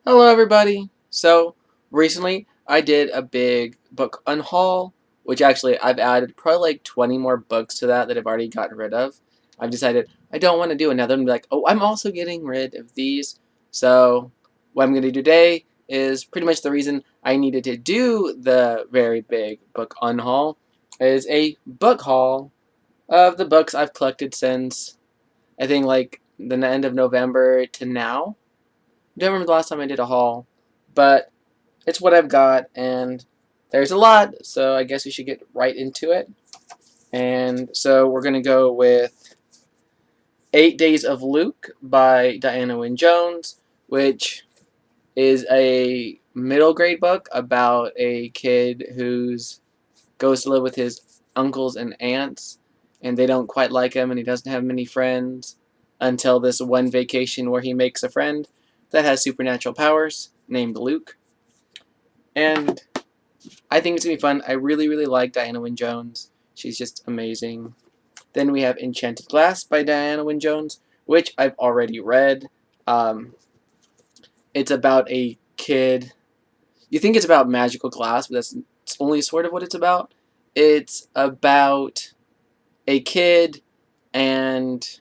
Hello, everybody. So, recently I did a big book unhaul, which actually I've added probably like 20 more books to that I've already gotten rid of. I've decided I don't want to do another and be like, oh, I'm also getting rid of these. So, what I'm going to do today is pretty much the reason I needed to do the very big book unhaul is a book haul of the books I've collected since I think like the end of November to now. Don't remember the last time I did a haul, but it's what I've got, and there's a lot, so I guess we should get right into it. And so we're going to go with 8 Days of Luke by Diana Wynne Jones, which is a middle grade book about a kid who's goes to live with his uncles and aunts, and they don't quite like him, and he doesn't have many friends until this one vacation where he makes a friend that has supernatural powers named Luke. And I think it's going to be fun. I really, really like Diana Wynne Jones. She's just amazing. Then we have Enchanted Glass by Diana Wynne Jones, which I've already read. Um, it's about a kid. You think it's about magical glass, but that's only sort of what it's about. It's about a kid and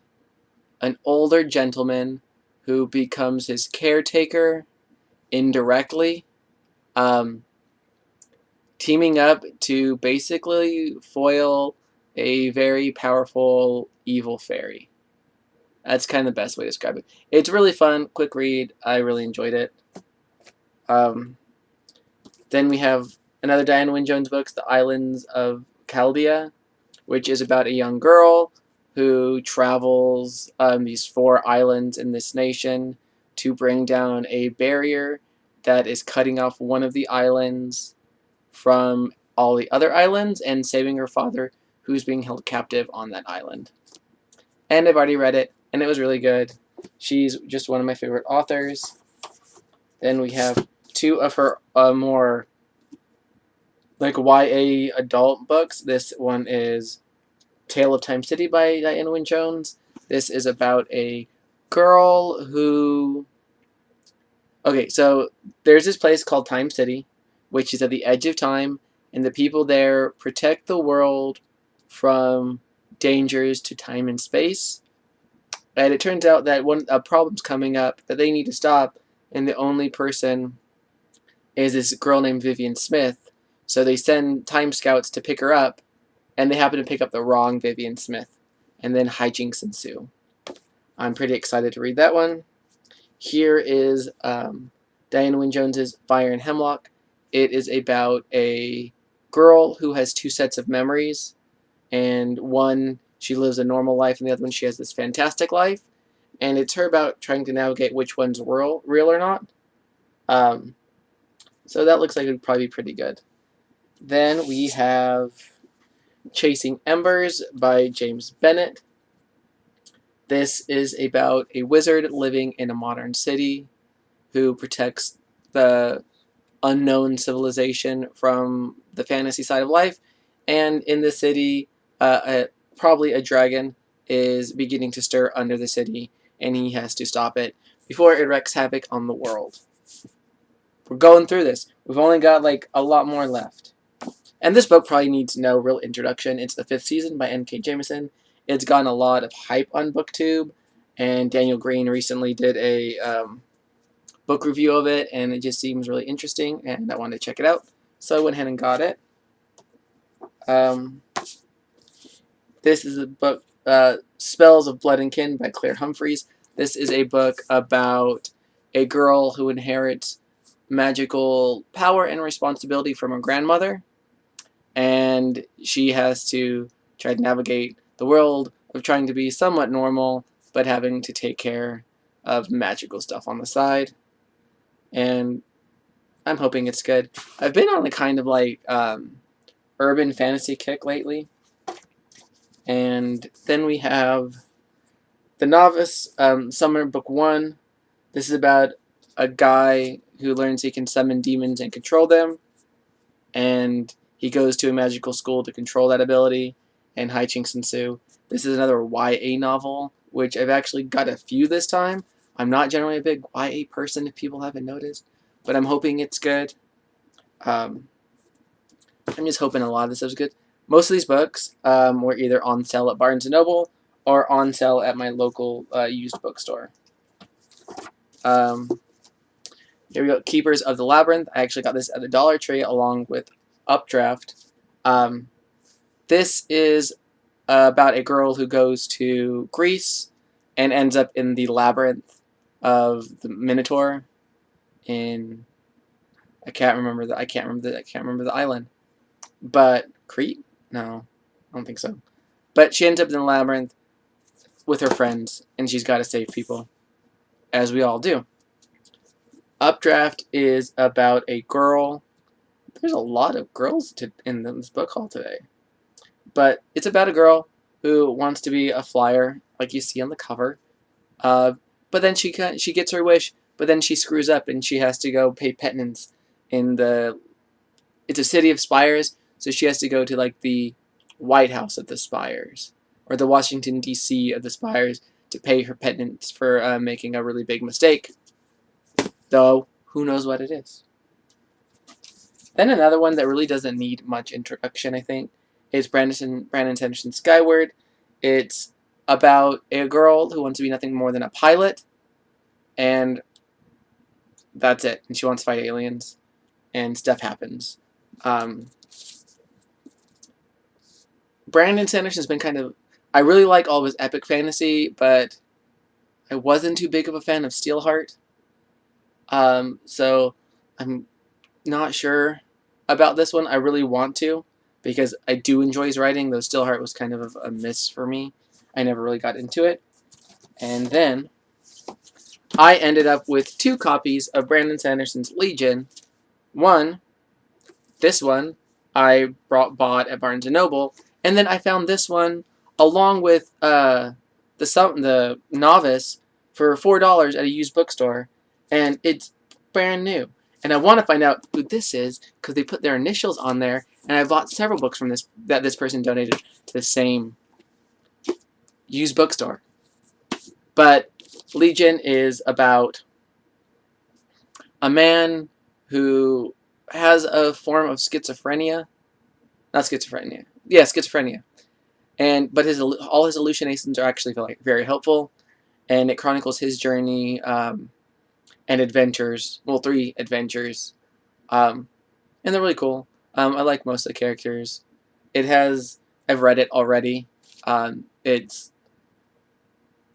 an older gentleman who becomes his caretaker indirectly, um, teaming up to basically foil a very powerful evil fairy. That's kind of the best way to describe it. It's really fun, quick read. I really enjoyed it. Um, then we have another Diana Wynne Jones book, The Islands of Chaldea, which is about a young girl who travels these 4 islands in this nation to bring down a barrier that is cutting off one of the islands from all the other islands and saving her father, who's being held captive on that island. And I've already read it, and it was really good. She's just one of my favorite authors. Then we have 2 of her more like YA adult books. This one is Tale of Time City by Diana Wynne Jones. This is about a girl who... Okay, so there's this place called Time City, which is at the edge of time, and the people there protect the world from dangers to time and space. And it turns out that a problem's coming up that they need to stop, and the only person is this girl named Vivian Smith. So they send time scouts to pick her up, and they happen to pick up the wrong Vivian Smith, and then hijinks ensue. I'm pretty excited to read that one. Here is Diana Wynne Jones's Fire and Hemlock. It is about a girl who has 2 sets of memories, and one she lives a normal life, and the other one she has this fantastic life. And it's her about trying to navigate which one's real or not. So that looks like it would probably be pretty good. Then we have Chasing Embers by James Bennett. This is about a wizard living in a modern city who protects the unknown civilization from the fantasy side of life. And in the city, probably a dragon is beginning to stir under the city, and he has to stop it before it wreaks havoc on the world. We're going through this. We've only got like a lot more left. And this book probably needs no real introduction. It's the 5th season by N.K. Jemisin. It's gotten a lot of hype on BookTube, and Daniel Green recently did a book review of it, and it just seems really interesting, and I wanted to check it out. So I went ahead and got it. This is a book, Spells of Blood and Kin by Claire Humphreys. This is a book about a girl who inherits magical power and responsibility from her grandmother, and she has to try to navigate the world of trying to be somewhat normal, but having to take care of magical stuff on the side. And I'm hoping it's good. I've been on a kind of like urban fantasy kick lately. And then we have The Novice, Summer Book 1. This is about a guy who learns he can summon demons and control them. And he goes to a magical school to control that ability, and hijinks ensue. This is another YA novel, which I've actually got a few this time. I'm not generally a big YA person, if people haven't noticed, but I'm hoping it's good. I'm just hoping a lot of this is good. Most of these books were either on sale at Barnes & Noble or on sale at my local used bookstore. Here we go. Keepers of the Labyrinth. I actually got this at the Dollar Tree along with Updraft. This is about a girl who goes to Greece and ends up in the labyrinth of the Minotaur in I can't remember the island. But Crete? No, I don't think so. But she ends up in the labyrinth with her friends, and she's got to save people, as we all do. Updraft is about a girl. There's a lot of girls in this book haul today. But it's about a girl who wants to be a flyer, like you see on the cover. But then she gets her wish, but then she screws up and she has to go pay penance in it's a city of spires, so she has to go to like the White House of the Spires or the Washington D.C. of the Spires to pay her penance for making a really big mistake. Though who knows what it is. Then another one that really doesn't need much introduction, I think, is Brandon Sanderson's Skyward. It's about a girl who wants to be nothing more than a pilot, and that's it. And she wants to fight aliens, and stuff happens. Brandon Sanderson's been kind of... I really like all of his epic fantasy, but I wasn't too big of a fan of Steelheart. So I'm not sure about this one. I really want to, because I do enjoy his writing, though Steelheart was kind of a miss for me. I never really got into it. And then I ended up with 2 copies of Brandon Sanderson's Legion. This one, I bought at Barnes & Noble, and then I found this one along with the Novice for $4 at a used bookstore, and it's brand new. And I want to find out who this is because they put their initials on there, and I bought several books from this person donated to the same used bookstore. But Legion is about a man who has a form of schizophrenia. Not schizophrenia. Yeah, schizophrenia. But all his hallucinations are actually very helpful, and it chronicles his journey and adventures. Well, 3 adventures, and they're really cool. I like most of the characters. I've read it already. It's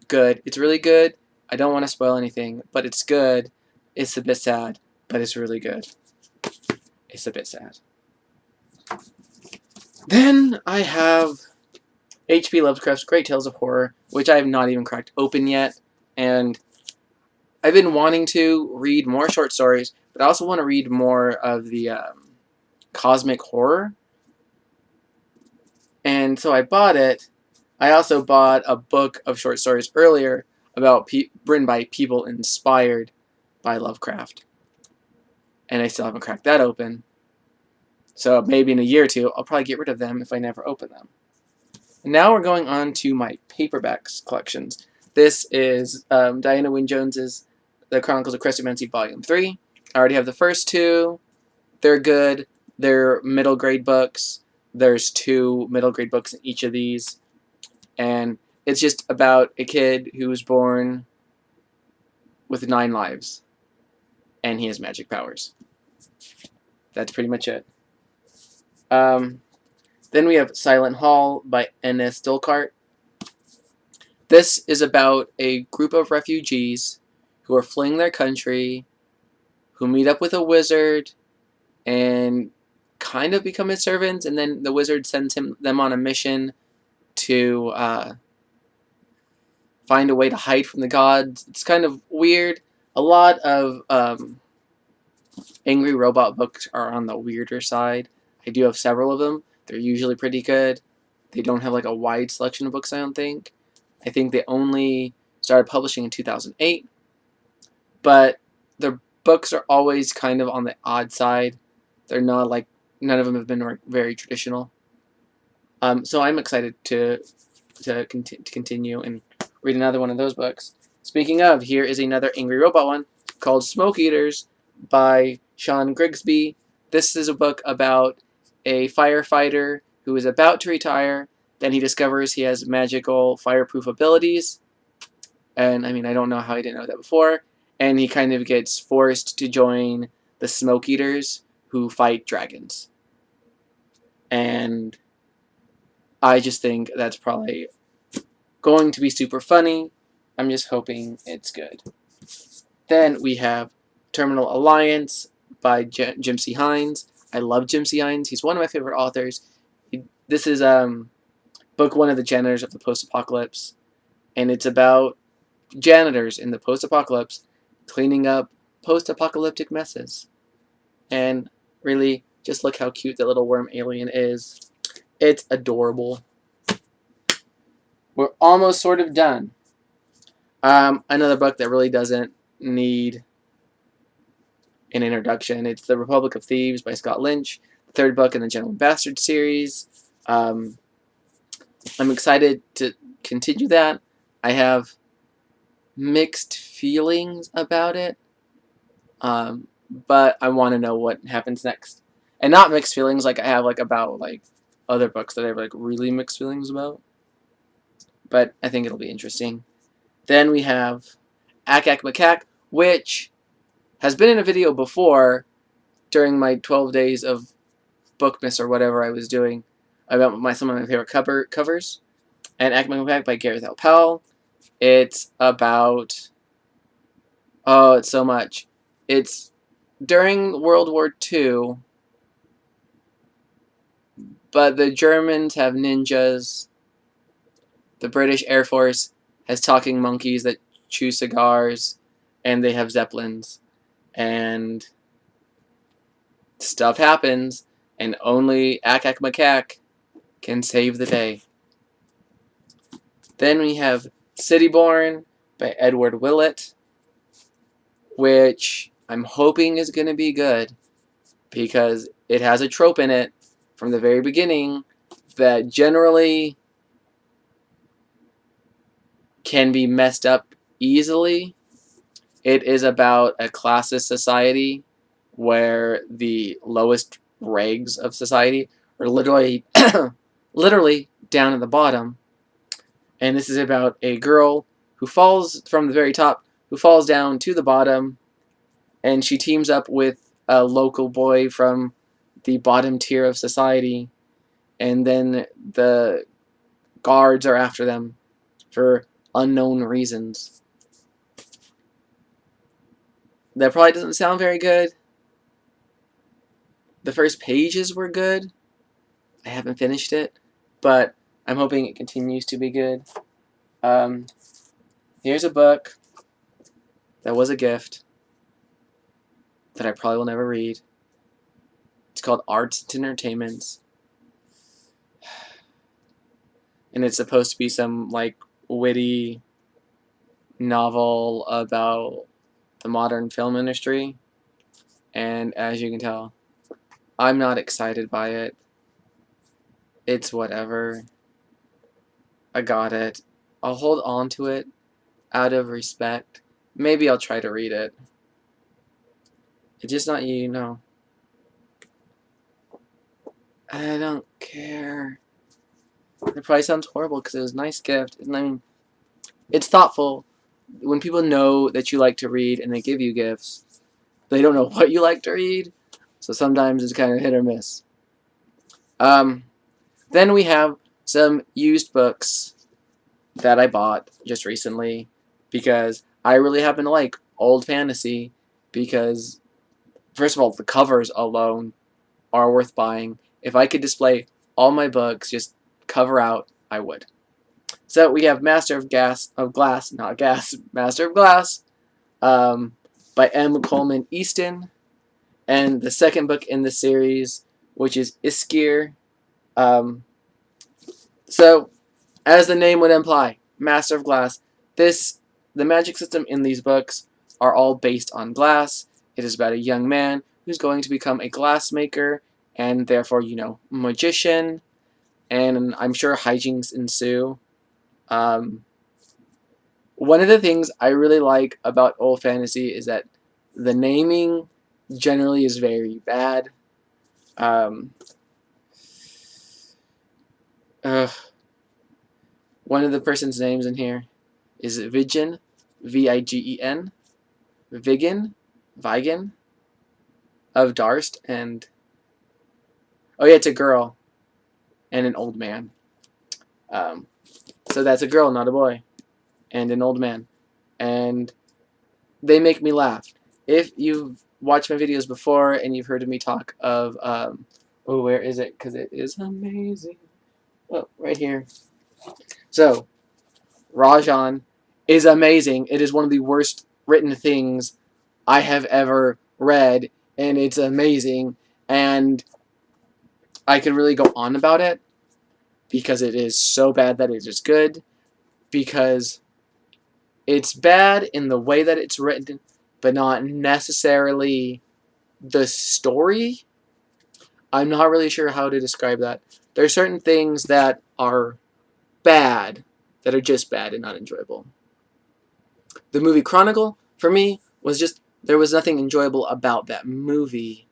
good. It's really good. I don't want to spoil anything, but it's good. It's a bit sad, but it's really good. It's a bit sad. Then I have H.P. Lovecraft's Great Tales of Horror, which I have not even cracked open yet, and I've been wanting to read more short stories, but I also want to read more of the cosmic horror, and so I bought it. I also bought a book of short stories earlier about written by people inspired by Lovecraft, and I still haven't cracked that open. So maybe in a year or 2, I'll probably get rid of them if I never open them. And now we're going on to my paperbacks collections. This is Diana Wynne Jones's The Chronicles of Chrysomancy Volume 3. I already have the first 2. They're good. They're middle grade books. There's 2 middle grade books in each of these. And it's just about a kid who was born with 9 lives. And he has magic powers. That's pretty much it. Then we have Silent Hall by N.S. Dolkart. This is about a group of refugees who are fleeing their country, who meet up with a wizard, and kind of become his servants, and then the wizard sends them on a mission to find a way to hide from the gods. It's kind of weird. A lot of angry robot books are on the weirder side. I do have several of them. They're usually pretty good. They don't have like a wide selection of books, I don't think. I think they only started publishing in 2008. But their books are always kind of on the odd side. They're not like, none of them have been very traditional. So I'm excited to continue and read another one of those books. Speaking of, here is another Angry Robot one called Smokeeaters by Sean Grigsby. This is a book about a firefighter who is about to retire. Then he discovers he has magical fireproof abilities. And I mean, I don't know how he didn't know that before. And he kind of gets forced to join the Smokeeaters who fight dragons. And I just think that's probably going to be super funny. I'm just hoping it's good. Then we have Terminal Alliance by Jim C. Hines. I love Jim C. Hines. He's one of my favorite authors. This is book one of the janitors of the post-apocalypse. And it's about janitors in the post-apocalypse cleaning up post-apocalyptic messes. And really, just look how cute that little worm alien is. It's adorable. We're almost sort of done. Another book that really doesn't need an introduction. It's The Republic of Thieves by Scott Lynch, the third book in the Gentleman Bastard series. I'm excited to continue that. I have mixed feelings about it, but I want to know what happens next. And not mixed feelings like I have about other books that I have really mixed feelings about. But I think it'll be interesting. Then we have Ack Ack Macaque, which has been in a video before during my 12 days of Bookmas or whatever I was doing about some of my favorite covers. And Ack Ack Macaque by Gareth L. Powell. It's about... oh, it's so much. It's during World War II, but the Germans have ninjas. The British Air Force has talking monkeys that chew cigars, and they have zeppelins. And stuff happens, and only Ack Ack Macaque can save the day. Then we have Cityborn by Edward Willett, which I'm hoping is going to be good, because it has a trope in it from the very beginning that generally can be messed up easily. It is about a classist society where the lowest rags of society are literally literally down at the bottom. And this is about a girl who falls from the very top, who falls down to the bottom, and she teams up with a local boy from the bottom tier of society, and then the guards are after them for unknown reasons. That probably doesn't sound very good. The first pages were good. I haven't finished it, but I'm hoping it continues to be good. Here's a book that was a gift that I probably will never read. It's called Arts and Entertainments. And it's supposed to be some witty novel about the modern film industry. And as you can tell, I'm not excited by it. It's whatever. I got it. I'll hold on to it out of respect. Maybe I'll try to read it. It's just not you know. I don't care. It probably sounds horrible because it was a nice gift. I mean, it's thoughtful. When people know that you like to read and they give you gifts, they don't know what you like to read, so sometimes it's kind of hit or miss. Then we have some used books that I bought just recently because I really happen to like old fantasy because, first of all, the covers alone are worth buying. If I could display all my books just cover out, I would. So we have Master of Glass, by M. Coleman Easton, and the second book in the series, which is Iskir. So, as the name would imply, Master of Glass. The magic system in these books are all based on glass. It is about a young man who's going to become a glassmaker, and therefore, magician. And I'm sure hijinks ensue. One of the things I really like about old fantasy is that the naming generally is very bad. Um, uh, One of the person's names in here is Vigen, Vigen, Vigen of Darst, and oh yeah, it's a girl and an old man. Um, so that's a girl, not a boy, and an old man, and they make me laugh. If you've watched my videos before and you've heard me talk of, oh, where is it? Because it is amazing. Oh, right here. So, Rajan is amazing. It is one of the worst written things I have ever read, and it's amazing. And I could really go on about it because it is so bad that it is good. Because it's bad in the way that it's written, but not necessarily the story. I'm not really sure how to describe that. There are certain things that are bad, that are just bad and not enjoyable. The movie Chronicle, for me, was just, there was nothing enjoyable about that movie.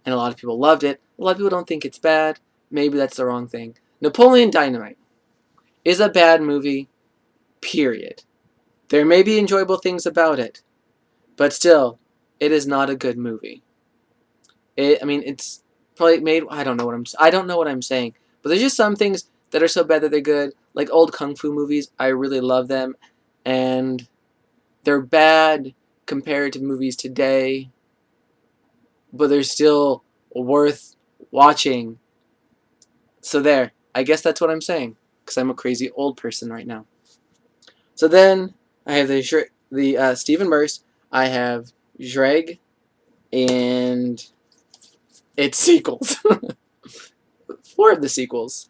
And a lot of people loved it. A lot of people don't think it's bad. Maybe that's the wrong thing. Napoleon Dynamite is a bad movie, period. There may be enjoyable things about it, but still, it is not a good movie. It's probably made. I don't know what I'm saying. But there's just some things that are so bad that they're good. Like old kung fu movies, I really love them, and they're bad compared to movies today, but they're still worth watching. So there. I guess that's what I'm saying, because I'm a crazy old person right now. So then I have the Stephen Merce. I have Dreg and its sequels. 4 of the sequels.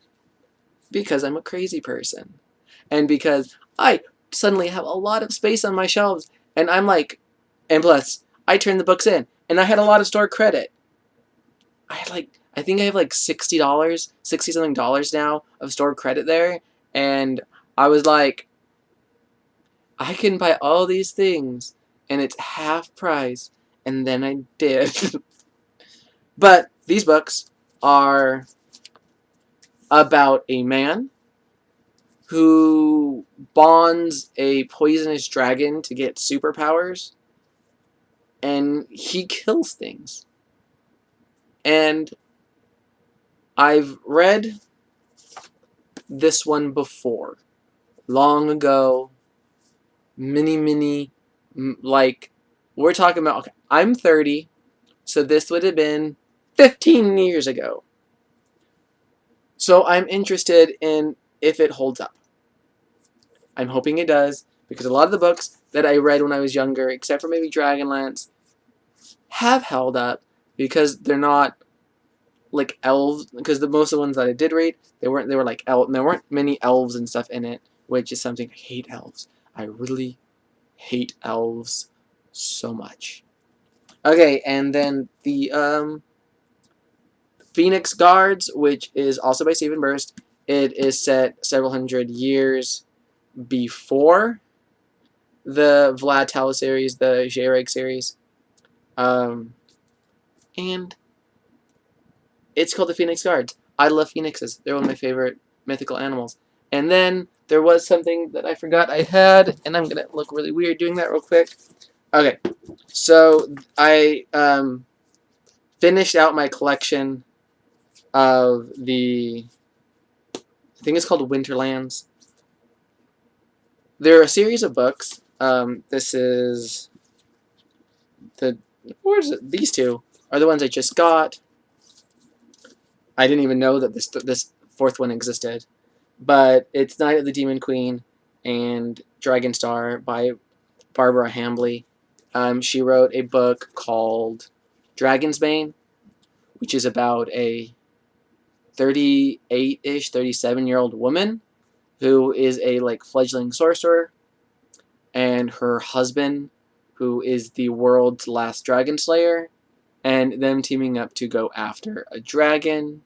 Because I'm a crazy person. And because I suddenly have a lot of space on my shelves. And I'm like, and plus, I turned the books in. And I had a lot of store credit. I think I have like $60, 60 something dollars now of store credit there. And I was like, I can buy all these things. And it's half price. And then I did. But these books are about a man who bonds a poisonous dragon to get superpowers, and he kills things. And I've read this one before, long ago, like, we're talking about, okay, I'm 30, so this would have been 15 years ago. So I'm interested in if it holds up. I'm hoping it does, because a lot of the books that I read when I was younger, except for maybe Dragonlance, have held up, because they're not like elves, because most of the ones that I did read, they were like elves, and there weren't many elves and stuff in it, which is something. I hate elves. I really hate elves so much. Okay, and then the Phoenix Guards, which is also by Stephen Burst. It is set several hundred years before the Vlad Talo series, the J-Reg series. And it's called the Phoenix Guards. I love phoenixes. They're one of my favorite mythical animals. And then there was something that I forgot I had, and I'm going to look really weird doing that real quick. Okay, so I finished out my collection of I think it's called Winterlands. There are a series of books. This is where is it? These two are the ones I just got. I didn't even know that this 4th one existed. But it's Night of the Demon Queen and Dragonstar by Barbara Hambly. She wrote a book called Dragon's Bane, which is about a 38-ish, 37-year-old woman who is a fledgling sorcerer, and her husband, who is the world's last dragon slayer, and them teaming up to go after a dragon.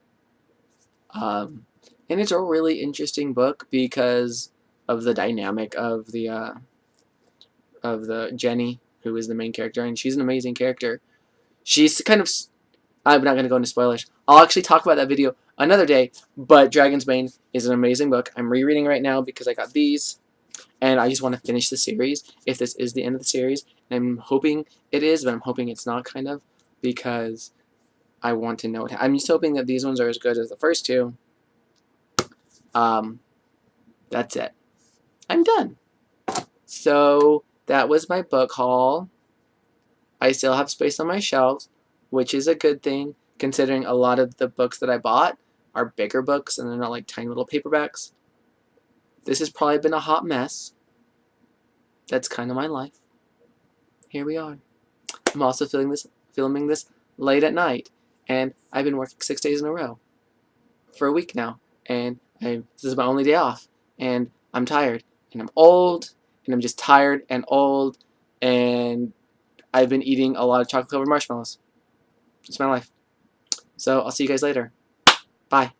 And it's a really interesting book because of the dynamic of the the Jenny, who is the main character, and she's an amazing character. She's kind of... I'm not going to go into spoilers. I'll actually talk about that video another day, but Dragon's Bane is an amazing book. I'm rereading right now because I got these, and I just want to finish the series, if this is the end of the series. And I'm hoping it is, but I'm hoping it's not, kind of, because I want to know it. I'm just hoping that these ones are as good as the first two. That's it. I'm done. So that was my book haul. I still have space on my shelves, which is a good thing, considering a lot of the books that I bought are bigger books and they're not like tiny little paperbacks. This has probably been a hot mess. That's kind of my life. Here we are. I'm also filming this late at night, and I've been working 6 days in a row for a week now, and this is my only day off, and I'm tired, and I'm old, and I'm just tired and old, and I've been eating a lot of chocolate covered marshmallows. It's my life. So I'll see you guys later. Bye.